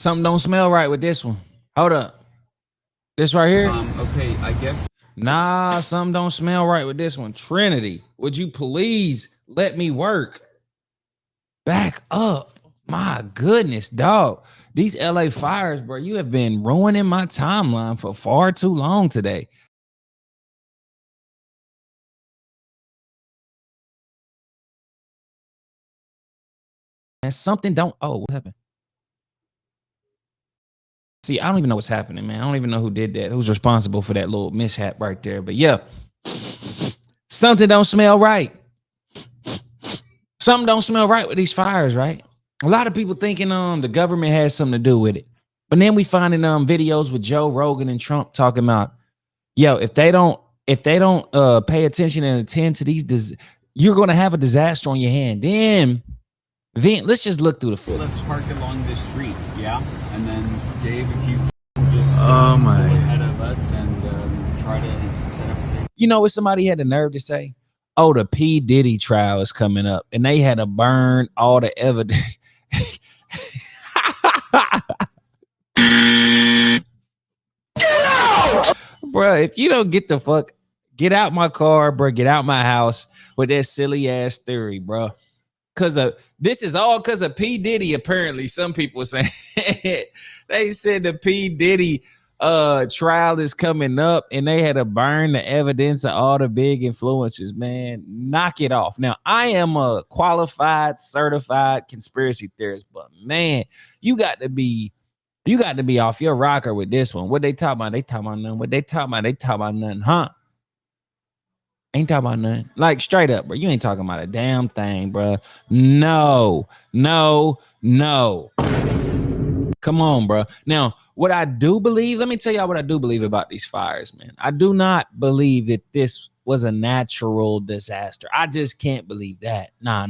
Something don't smell right with this one. Hold up. This right here? Okay, I guess. Nah, something don't smell right with this one. Trinity, would you please let me work? Back up. My goodness, dog. These LA fires, bro, you have been ruining my timeline for far too long today. And something don't. Oh, what happened? See, I don't even know what's happening, man. I don't even know who did that. Who's responsible for that little mishap right there? But yeah, something don't smell right. Something don't smell right with these fires, right? A lot of people thinking the government has something to do with it. But then we finding videos with Joe Rogan and Trump talking about, yo, if they don't pay attention and attend to these, you're gonna have a disaster on your hand. Then let's just look through the footage. Let's park along this street, yeah? And then, Dave, if you just Oh my. go ahead of us and try to set up a safe. You know what somebody had the nerve to say? Oh, the P. Diddy trial is coming up, and they had to burn all the evidence. Bro, if you don't get the fuck, get out my car, bro, get out my house with that silly ass theory, bro. Cause this is all because of P. Diddy, apparently. Some people saying they said the P. Diddy trial is coming up and they had to burn the evidence of all the big influencers. Man, knock it off. Now, I am a qualified, certified conspiracy theorist, but man, you got to be off your rocker with this one. What they talking about? They talking about nothing. What they talking about? They talking about nothing, huh? Ain't talking about nothing. Like straight up, bro. You ain't talking about a damn thing, bro. No. Come on, bro. Now, what I do believe, let me tell y'all what I do believe about these fires, man. I do not believe that this was a natural disaster. I just can't believe that. Nah.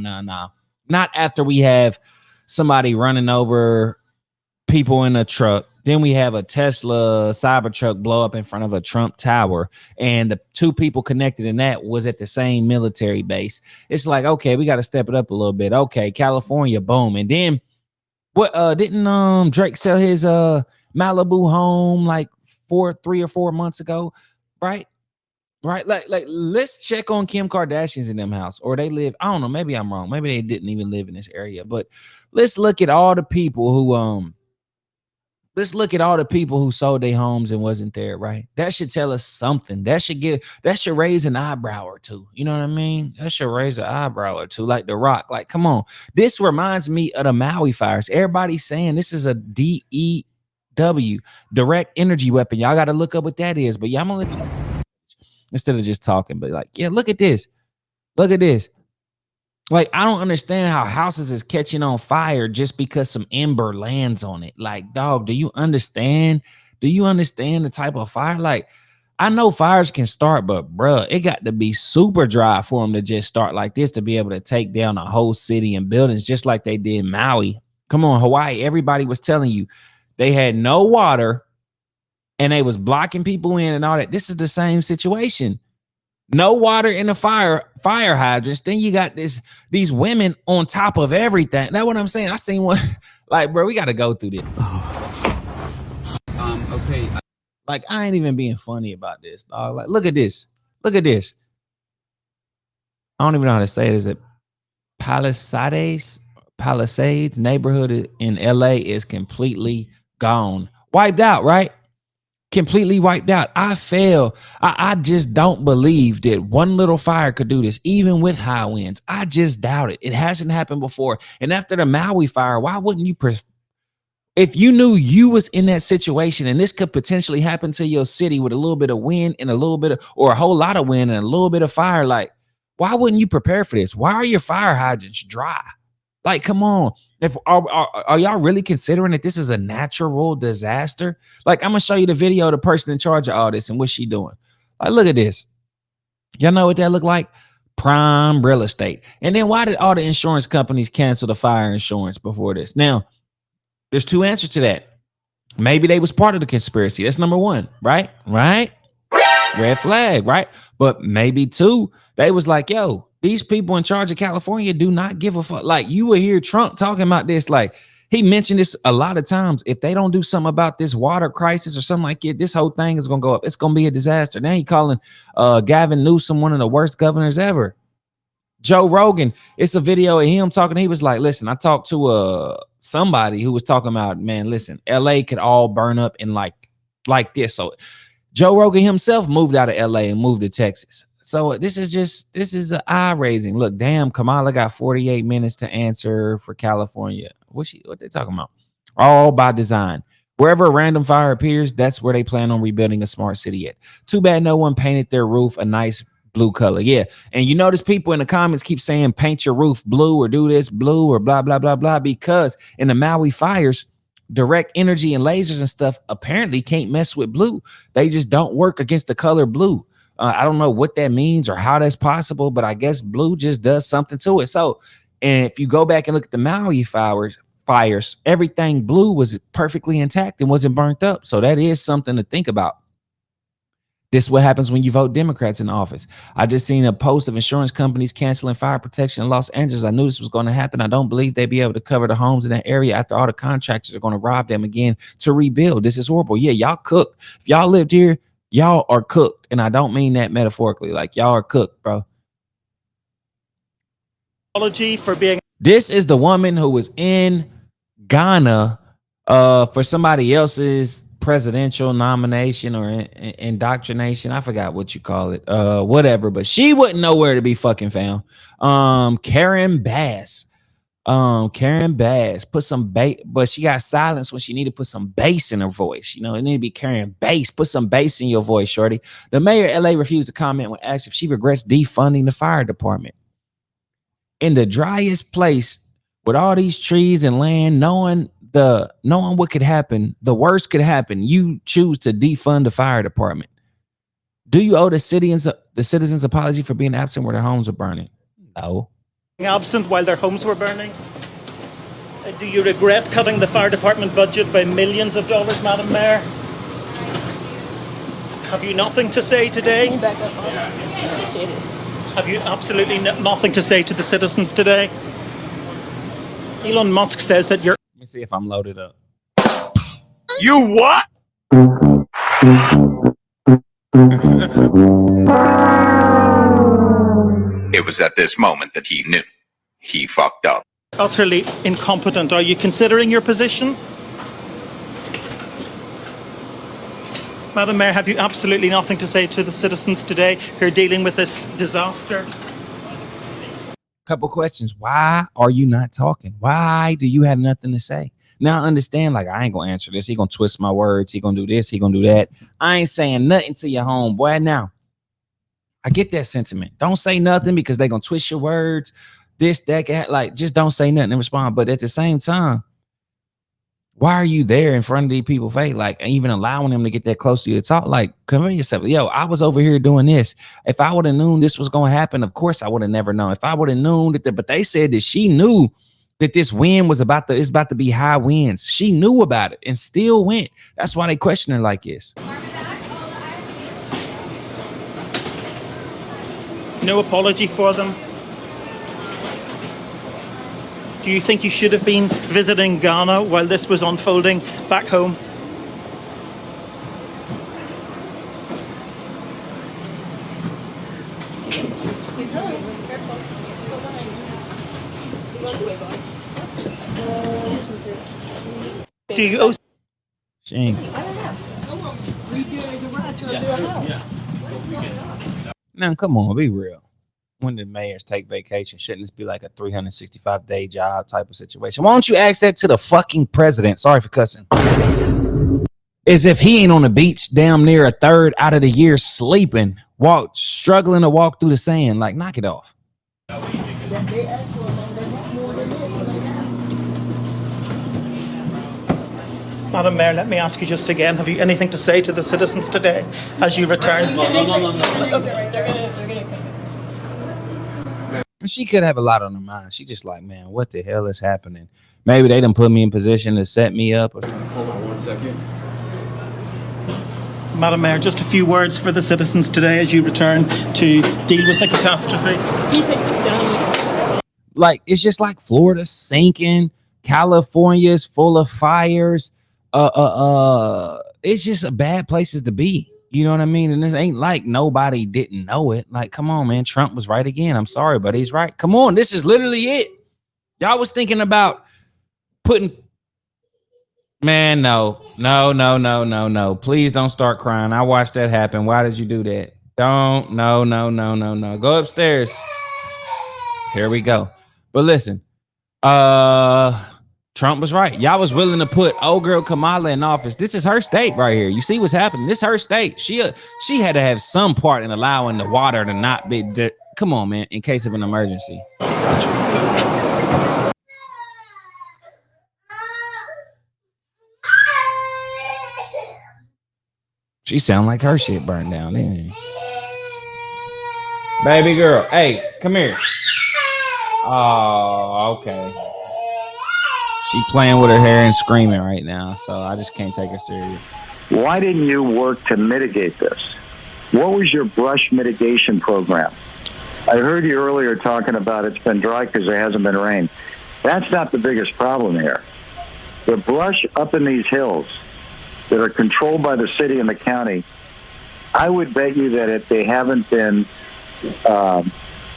Not after we have somebody running over people in a truck. Then we have a Tesla Cybertruck blow up in front of a Trump tower, and the two people connected in that was at the same military base. It's like, okay, we got to step it up a little bit. Okay, California, boom. And then what didn't Drake sell his Malibu home like 3 or 4 months ago, right? Right, like let's check on Kim Kardashian's in them house, or they live. I don't know. Maybe I'm wrong. Maybe they didn't even live in this area. But let's look at all the people who let's look at all the people who sold their homes and wasn't there, right? That should tell us something. That should raise an eyebrow or two. You know what I mean? That should raise an eyebrow or two, like The Rock. Like, come on. This reminds me of the Maui fires. Everybody's saying this is a DEW, direct energy weapon. Y'all got to look up what that is. But yeah, I'm gonna let you instead of just talking, but like, yeah, look at this. Look at this. Like, I don't understand how houses is catching on fire just because some ember lands on it. Like, dog, do you understand? Do you understand the type of fire? Like, I know fires can start, but bruh, it got to be super dry for them to just start like this to be able to take down a whole city and buildings just like they did Maui. Come on, Hawaii. Everybody was telling you they had no water and they was blocking people in and all that. This is the same situation. No water in the fire hydrants. Then you got these women on top of everything. That's what I'm saying. I seen one. Like, bro, we got to go through this. Okay. Like, I ain't even being funny about this, dog. Like, look at this. Look at this. I don't even know how to say it. Is it Palisades neighborhood in LA is completely gone, wiped out, right? Completely wiped out. I just don't believe that one little fire could do this, even with high winds. I just doubt it. It hasn't happened before. And after the Maui fire, why wouldn't you? If you knew you was in that situation and this could potentially happen to your city with a little bit of wind and a little bit of, or a whole lot of wind and a little bit of fire, like, why wouldn't you prepare for this? Why are your fire hydrants dry? Like, come on. If are y'all really considering that this is a natural disaster? Like, I'm gonna show you the video of the person in charge of all this and what she doing. Like, look at this. Y'all know what that look like? Prime real estate. And then why did all the insurance companies cancel the fire insurance before this? Now, there's two answers to that. Maybe they was part of the conspiracy. That's number one, right? Right? Red flag, right? But maybe two, they was like, yo, these people in charge of California do not give a fuck. Like, you will hear Trump talking about this. Like, He mentioned this a lot of times. If they don't do something about this water crisis or something like it, this whole thing is gonna go up. It's gonna be a disaster. Now he calling Gavin Newsom one of the worst governors ever. Joe Rogan, it's a video of him talking. He was like, listen, I talked to somebody who was talking about, man, listen, LA could all burn up in like this. So Joe Rogan himself moved out of LA and moved to Texas. So this is an eye raising. Look, damn, Kamala got 48 minutes to answer for California. What they talking about? All by design. Wherever a random fire appears, that's where they plan on rebuilding a smart city at. Too bad no one painted their roof a nice blue color. Yeah. And you notice people in the comments keep saying paint your roof blue or do this blue or blah, blah, blah, blah, because in the Maui fires, direct energy and lasers and stuff apparently can't mess with blue. They just don't work against the color blue. I don't know what that means or how that's possible, but I guess blue just does something to it. So, and if you go back and look at the Maui fires, everything blue was perfectly intact and wasn't burnt up. So that is something to think about. This is what happens when you vote Democrats in office. I just seen a post of insurance companies canceling fire protection in Los Angeles. I knew this was going to happen. I don't believe they'd be able to cover the homes in that area after all the contractors are going to rob them again to rebuild. This is horrible. Yeah, y'all cooked. If y'all lived here, y'all are cooked. And I don't mean that metaphorically. Like, y'all are cooked, bro. Apology for being. This is the woman who was in Ghana for somebody else's presidential nomination or indoctrination. I forgot what you call it. Whatever, but she wouldn't know where to be fucking found. Karen Bass. Karen Bass put some bass, but she got silenced when she needed to put some bass in her voice. You know, it need to be Karen Bass. Put some bass in your voice, shorty. The mayor of LA refused to comment when asked if she regrets defunding the fire department. In the driest place with all these trees and land, knowing what could happen, the worst could happen, you choose to defund the fire department. Do you owe the citizens apology for being absent where their homes are burning? No. Absent while their homes were burning? Do you regret cutting the fire department budget by millions of dollars, Madam Mayor? Have you nothing to say today? Can you back up? I appreciate it. Have you absolutely nothing to say to the citizens today? Elon Musk says that you're... Let me see if I'm loaded up. You what? It was at this moment that he knew. He fucked up. utterly incompetent. Are you considering your position? Madam Mayor, have you absolutely nothing to say to the citizens today who are dealing with this disaster? Couple questions. Why are you not talking? Why do you have nothing to say? Now I understand, like, I ain't gonna answer this. He gonna twist my words. He gonna do this. He gonna do that. I ain't saying nothing to your homeboy. Now, I get that sentiment. Don't say nothing because they gonna twist your words. This, that, like, just don't say nothing and respond. But at the same time, why are you there in front of these people face, like, even allowing them to get that close to you to talk? Like, convince yourself, yo, I was over here doing this. If I would have known this was going to happen, of course I would have never known. If I would have known that, but they said that she knew that this wind was about to be high winds. She knew about it and still went. That's why they question her like this. No apology for them? Do you think you should have been visiting Ghana while this was unfolding back home? Do you owe... Shame. Now, come on, be real. When did mayors take vacation? Shouldn't this be like a 365-day job type of situation? Why don't you ask that to the fucking president? Sorry for cussing. As if he ain't on the beach damn near a third out of the year sleeping, struggling to walk through the sand. Like, knock it off. Madam Mayor, let me ask you just again, have you anything to say to the citizens today as you return? She could have a lot on her mind. She just like, man, what the hell is happening? Maybe they done put me in position to set me up. Or something. Hold on 1 second. Madam Mayor, just a few words for the citizens today as you return to deal with the catastrophe. Can you take this down? Like, it's just like Florida sinking, California is full of fires. It's just a bad places to be. You know what I mean? And this ain't like nobody didn't know it. Like, come on, man. Trump was right again. I'm sorry, but he's right. Come on. This is literally it. Y'all was thinking about putting. Man, no. Please don't start crying. I watched that happen. Why did you do that? Don't. No. Go upstairs. Here we go. But listen, Trump was right. Y'all was willing to put old girl Kamala in office. This is her state right here. You see what's happening? This is her state. She had to have some part in allowing the water to not be. Come on, man. In case of an emergency. She sound like her shit burned down, didn't she? Baby girl, hey, come here. Oh, okay. She playing with her hair and screaming right now, so I just can't take her serious. Why didn't you work to mitigate this? What was your brush mitigation program? I heard you earlier talking about it's been dry because there hasn't been rain. That's not the biggest problem here. The brush up in these hills that are controlled by the city and the county, I would bet you that if they haven't been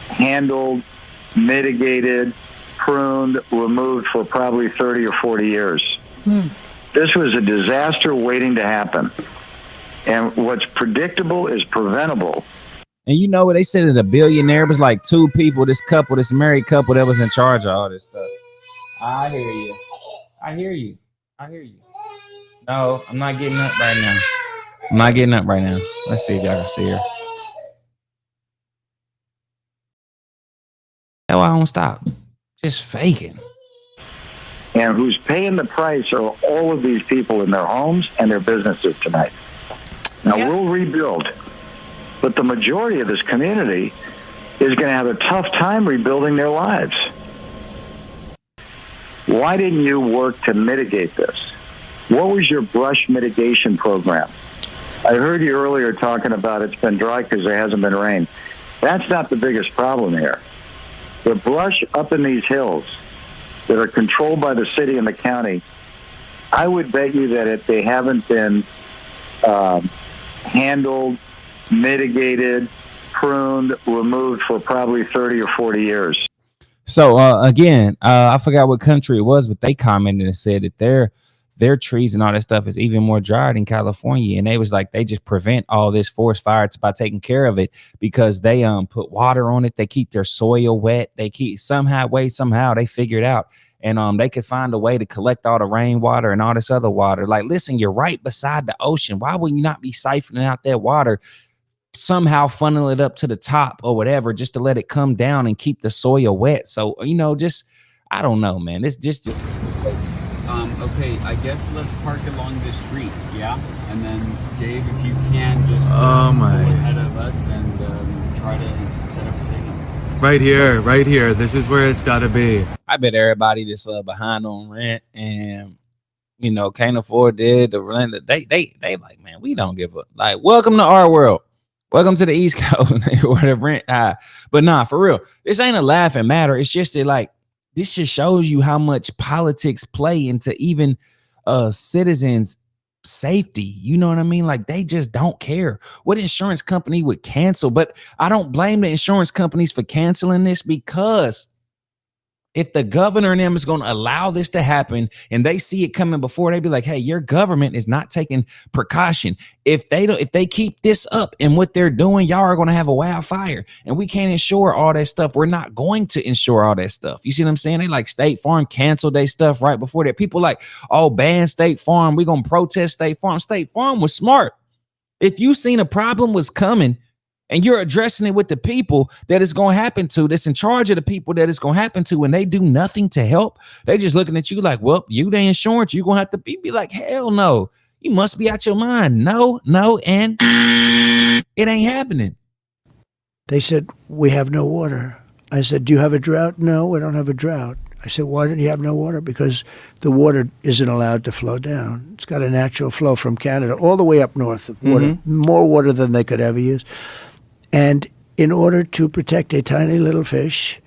handled, mitigated, pruned, removed for probably 30 or 40 years. This was a disaster waiting to happen. And what's predictable is preventable. And you know what they said that a billionaire was like two people, this married couple that was in charge of all this stuff. I hear you. No, I'm not getting up right now. Let's see if y'all can see her. That's why I don't stop. Just faking. And who's paying the price are all of these people in their homes and their businesses tonight. Now, we'll rebuild, but the majority of this community is going to have a tough time rebuilding their lives. Why didn't you work to mitigate this? What was your brush mitigation program? I heard you earlier talking about it's been dry because there hasn't been rain. That's not the biggest problem here. The brush up in these hills that are controlled by the city and the county, I would bet you that if they haven't been handled, mitigated, pruned, removed for probably 30 or 40 years. So again, I forgot what country it was, but they commented and said that their trees and all that stuff is even more dry than California. And they was like, they just prevent all this forest fire by taking care of it because they put water on it. They keep their soil wet. They keep somehow they figured out. And they could find a way to collect all the rainwater and all this other water. Like, listen, you're right beside the ocean. Why would you not be siphoning out that water, somehow funnel it up to the top or whatever, just to let it come down and keep the soil wet? So, just, I don't know, man. It's just okay, I guess let's park along this street, yeah? And then, Dave, if you can just go ahead of us and try to set up a signal. Right here. This is where it's got to be. I bet everybody that's behind on rent and, can't afford it, the rent, they like, man, we don't give up. Like, welcome to our world. Welcome to the East Coast where the rent high. But nah, for real, this ain't a laughing matter. It's just that, like, this just shows you how much politics play into even citizens' safety. You know what I mean? Like, they just don't care what insurance company would cancel. But I don't blame the insurance companies for canceling this, because if the governor and them is going to allow this to happen and they see it coming before, they be like, hey, your government is not taking precaution. If they keep this up and what they're doing, y'all are going to have a wildfire and we can't insure all that stuff. We're not going to insure all that stuff. You see what I'm saying? They like State Farm canceled their stuff right before that. People like, oh, ban State Farm. We're going to protest State Farm. State Farm was smart. If you seen a problem was coming, and you're addressing it with the people that it's going to happen to, that's in charge of the people that it's going to happen to, and they do nothing to help. They just looking at you like, well, you the insurance, you're going to have to be like, hell no. You must be out your mind. No, and it ain't happening. They said, we have no water. I said, do you have a drought? No, we don't have a drought. I said, why don't you have no water? Because the water isn't allowed to flow down. It's got a natural flow from Canada all the way up north of water, more water than they could ever use. And in order to protect a tiny little fish,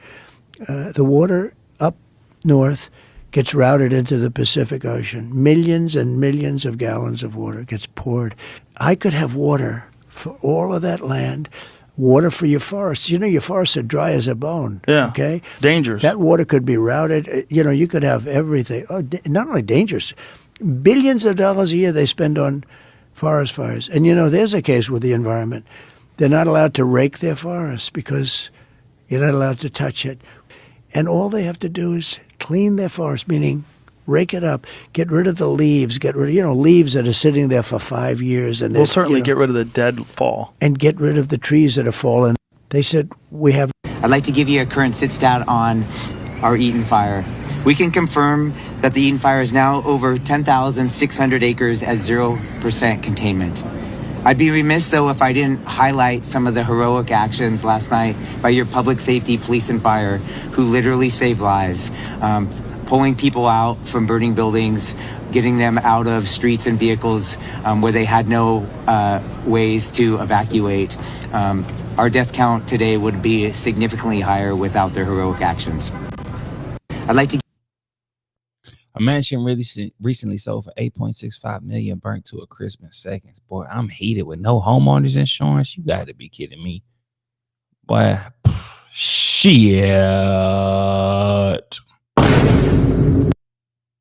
the water up north gets routed into the Pacific Ocean. Millions and millions of gallons of water gets poured. I could have water for all of that land, water for your forests. You know, your forests are dry as a bone. Yeah. Okay? Dangerous. That water could be routed. You know, you could have everything. Oh, not only dangerous, billions of dollars a year they spend on forest fires. And, you know, there's a case with the environment. They're not allowed to rake their forests because you're not allowed to touch it. And all they have to do is clean their forest, meaning rake it up, get rid of the leaves, get rid of, you know, leaves that are sitting there for 5 years. And We'll certainly get rid of the dead fall. And get rid of the trees that have fallen. They said, we have... I'd like to give you a current sit stat on our Eaton fire. We can confirm that the Eaton fire is now over 10,600 acres at 0% containment. I'd be remiss, though, if I didn't highlight some of the heroic actions last night by your public safety, police, and fire, who literally saved lives, pulling people out from burning buildings, getting them out of streets and vehicles where they had no ways to evacuate. Our death count today would be significantly higher without their heroic actions. I'd like to... A mansion recently sold for $8.65 million, burnt to a crisp in seconds. Boy, I'm heated with no homeowners insurance. You got to be kidding me. Boy, shit.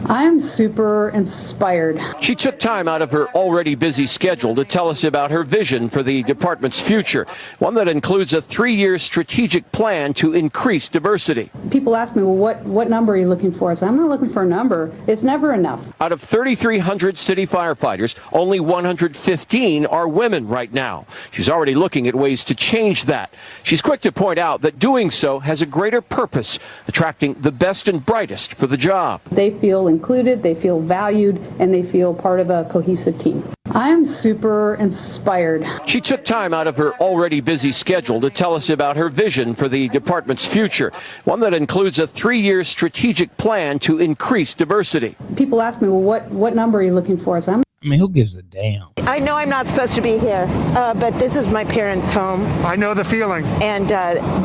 I'm super inspired. She took time out of her already busy schedule to tell us about her vision for the department's future, one that includes a 3-year strategic plan to increase diversity. People ask me, well, what number are you looking for? I say, I'm not looking for a number. It's never enough. Out of 3,300 city firefighters, only 115 are women right now. She's already looking at ways to change that. She's quick to point out that doing so has a greater purpose, attracting the best and brightest for the job. They feel included, they feel valued, and they feel part of a cohesive team. I am super inspired. She took time out of her already busy schedule to tell us about her vision for the department's future, one that includes a 3-year strategic plan to increase diversity. People ask me, well, what number are you looking for? I say, I mean, who gives a damn? I know I'm not supposed to be here, but this is my parents' home. I know the feeling. And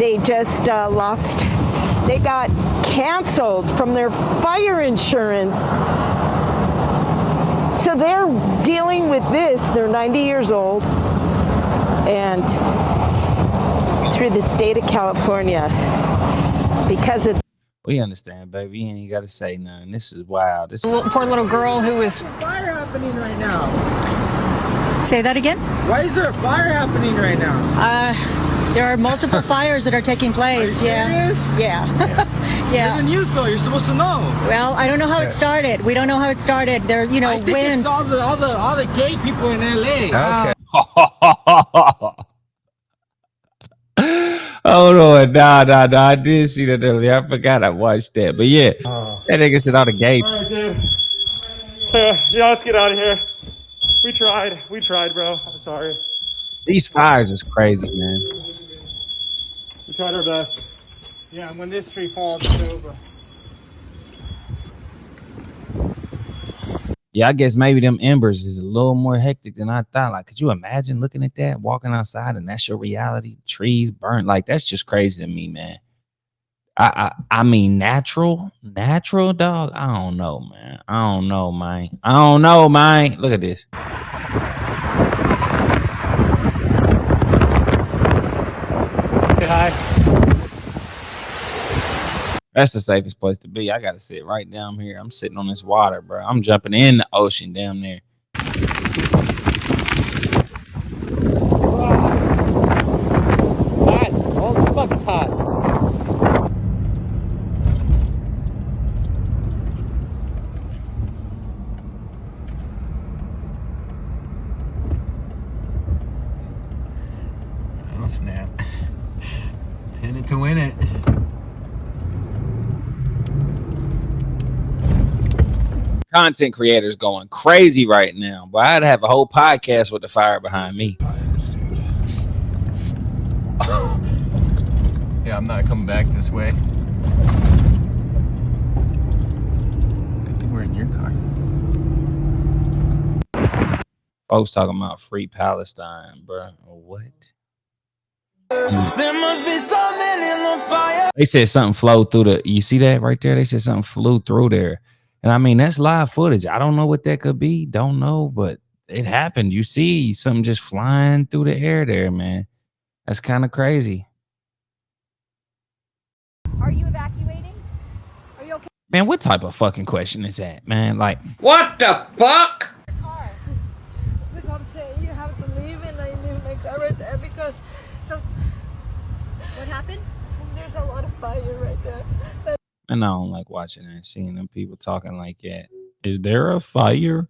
they just lost, they got canceled from their fire insurance. So they're dealing with this. They're 90 years old. And through the state of California, because of... We understand, baby. You ain't got to say nothing. This is wild. This is... Poor little girl who was... Fire happening right now. Say that again? Why is there a fire happening right now? There are multiple fires that are taking place. Are you serious? Yeah. Yeah. You're the news though. You're supposed to know. Well, I don't know how it started. We don't know how it started. There, you know, I think winds. it's all the gay people in LA. Okay. Hold on. Nah. I did see that earlier. I forgot I watched that. But yeah, that nigga said all the gay. All right, dude. Yeah, let's get out of here. We tried, bro. I'm sorry. These fires is crazy, man. We tried our best. Yeah, and when this tree falls, it's over. Yeah, I guess maybe them embers is a little more hectic than I thought. Like, could you imagine looking at that, walking outside, and that's your reality? Trees burnt. Like, that's just crazy to me, man. I mean, natural, dog. I don't know, man. I don't know, man. Look at this. Say hi. That's the safest place to be. I gotta sit right down here. I'm sitting on this water, bro. I'm jumping in the ocean down there. Hot. All the fucking hot. Oh snap. Pin it to win it. Content creators going crazy right now, but I'd have a whole podcast with the fire behind me. Yeah, I'm not coming back this way. Good thing we're in your car. Folks talking about free Palestine, bro. What? There must be something in the fire. They said something flowed through the. You see that right there? They said something flew through there, and I mean that's live footage. I don't know what that could be. Don't know, but it happened. You see something just flying through the air there, man. That's kind of crazy. Are you evacuating? Are you okay? Man, what type of fucking question is that, man? Like, What the fuck? I'm saying you have to leave and I leave my car right there because so what happened? There's a lot of fire right there. and I don't like watching and seeing them people talking like that. Is there a fire?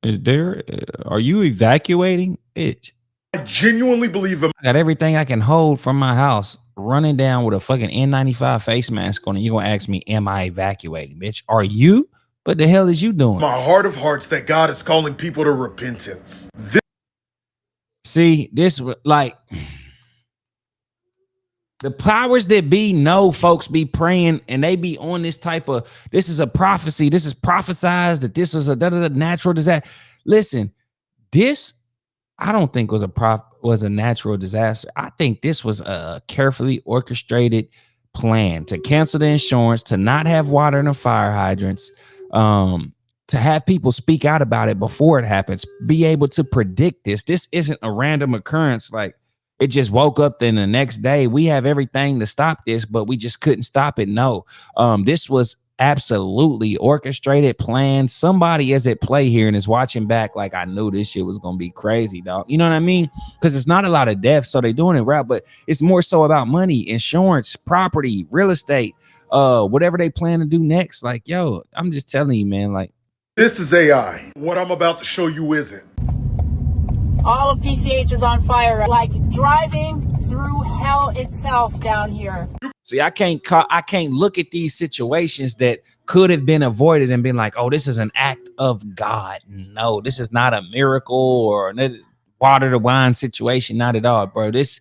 Is there? Are you evacuating? Bitch. I genuinely believe I got everything I can hold from my house running down with a fucking N95 face mask on, and you're gonna ask me, am I evacuating? Bitch, are you? What the hell is you doing? my heart of hearts that God is calling people to repentance. See, this like the powers that be know folks be praying and they be on this type of, this is a prophecy. This is prophesized that this was a natural disaster. Listen, this I don't think was a natural disaster. I think this was a carefully orchestrated plan to cancel the insurance, to not have water in the fire hydrants, to have people speak out about it before it happens, be able to predict this. This isn't a random occurrence. Like it just woke up, then the next day we have everything to stop this, but we just couldn't stop it. No, this was absolutely orchestrated, planned. Somebody is at play here and is watching back like, I knew this shit was gonna be crazy, dog. You know what I mean? Because it's not a lot of deaths, so they're doing it right, but it's more so about money, insurance, property, real estate, whatever they plan to do next. Like, yo, I'm just telling you, man, like, This is AI. What I'm about to show you isn't. All of PCH is on fire, like driving through hell itself down here. see, I can't look at these situations that could have been avoided and been like, oh, this is an act of God. No, this is not a miracle or a water to wine situation. Not at all, bro. This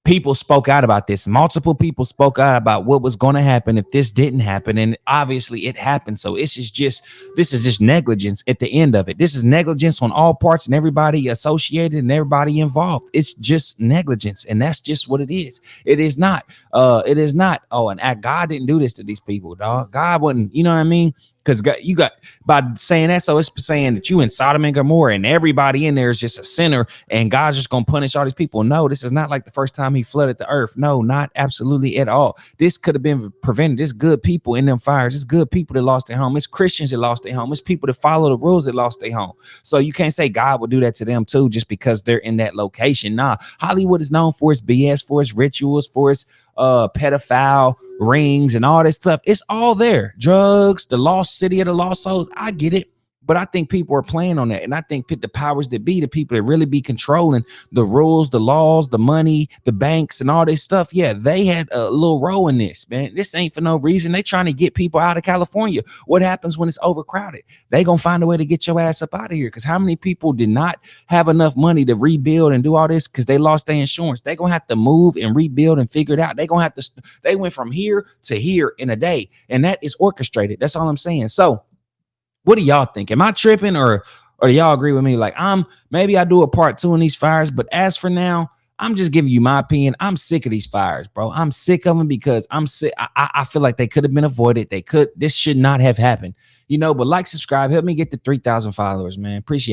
people spoke out about this. Multiple people spoke out about what was going to happen if this didn't happen, and obviously it happened. So this is just negligence at the end of it. This is negligence on all parts and everybody associated and everybody involved. It's just negligence, and that's just what it is. It is not. Oh, and God didn't do this to these people, dog. God wouldn't. You know what I mean? Because you got by saying that, so it's saying that you in Sodom and Gomorrah and everybody in there is just a sinner and God's just gonna punish all these people. No, this is not like the first time he flooded the earth. No, not absolutely at all. This could have been prevented. There's good people in them fires. It's good people that lost their home. It's Christians that lost their home. It's people that follow the rules that lost their home. So you can't say God would do that to them too just because they're in that location. Nah, Hollywood is known for its BS, for its rituals, for its pedophile rings and all this stuff. It's all there. Drugs, the lost city of the lost souls. I get it. But I think people are playing on that. And I think the powers that be, the people that really be controlling the rules, the laws, the money, the banks and all this stuff. Yeah, they had a little role in this, man. This ain't for no reason. They trying to get people out of California. What happens when it's overcrowded? They gonna find a way to get your ass up out of here. Because how many people did not have enough money to rebuild and do all this because they lost their insurance? They gonna have to move and rebuild and figure it out. They gonna have to. They went from here to here in a day, and that is orchestrated. That's all I'm saying. So what do y'all think? Am I tripping or do y'all agree with me? Like, maybe I do a part 2 in these fires, but as for now, I'm just giving you my opinion. I'm sick of these fires, bro. I'm sick of them because I'm sick. I feel like they could have been avoided. This should not have happened, but like, subscribe, help me get to 3,000 followers, man. Appreciate it.